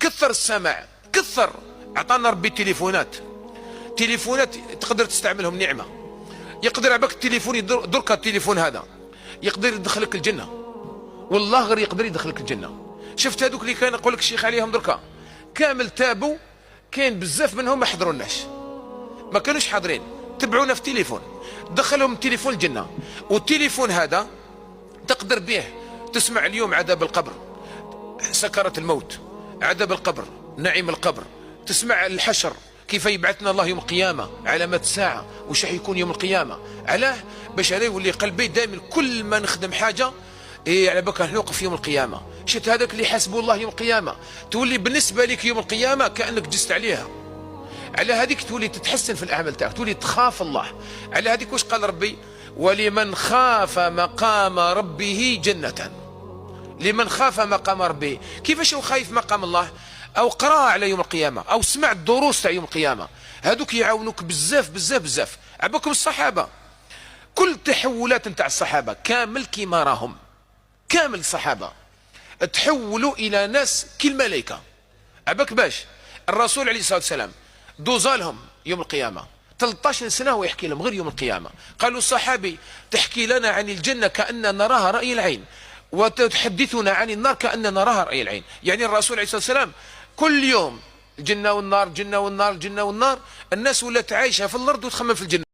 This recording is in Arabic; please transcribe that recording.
كثر السماع، كثر. اعطانا ربي تليفونات تقدر تستعملهم نعمه. يقدر عباك التليفون درك التليفون هذا يقدر يدخلك الجنه، والله غير يقدر يدخلك الجنه. شفت هذوك اللي كان يقول لك الشيخ عليهم دركا كامل تابوا، كاين بزاف منهم ما حضروناش، ما كانوش حاضرين، تبعونا في التليفون، دخلهم التليفون الجنه. والتليفون هذا تقدر به تسمع اليوم عذاب القبر، سكرة الموت، عذاب القبر، نعيم القبر، تسمع الحشر، كيف يبعثنا الله يوم القيامة، علامات الساعة، وش حيكون يوم القيامة. علاه؟ باش هذا يولي قلبي دائما كل ما نخدم حاجة على بالك نوقف يوم القيامة. شت هذاك اللي حاسبه الله يوم القيامة، تولي بالنسبة لك يوم القيامة كأنك جست عليها. على هذيك تولي تتحسن في الأعمال تاعك، تولي تخاف الله. على هذيك واش قال ربي؟ ولمن خاف مقام ربه جنة. لمن خاف مقام ربه، كيفاش هو خايف مقام الله؟ او قرا على يوم القيامه، او سمع الدروس تاع يوم القيامه، هذوك يعاونوك بزاف بزاف بزاف. عباكم الصحابه، كل التحولات نتاع الصحابه كامل كيما راهم، كامل الصحابه تحولوا الى ناس كالملائكه. عباك باش الرسول عليه الصلاه والسلام دوزالهم يوم القيامه 13 سنه ويحكي لهم غير يوم القيامه. قالوا الصحابي تحكي لنا عن الجنه كأننا نراها رأي العين، وتحدثنا عن النار كأننا نراها رأي العين. يعني الرسول عليه الصلاة والسلام كل يوم الجنة والنار، الجنة والنار، الجنة والنار، الناس ولات عايشة في الأرض وتخمم في الجنة.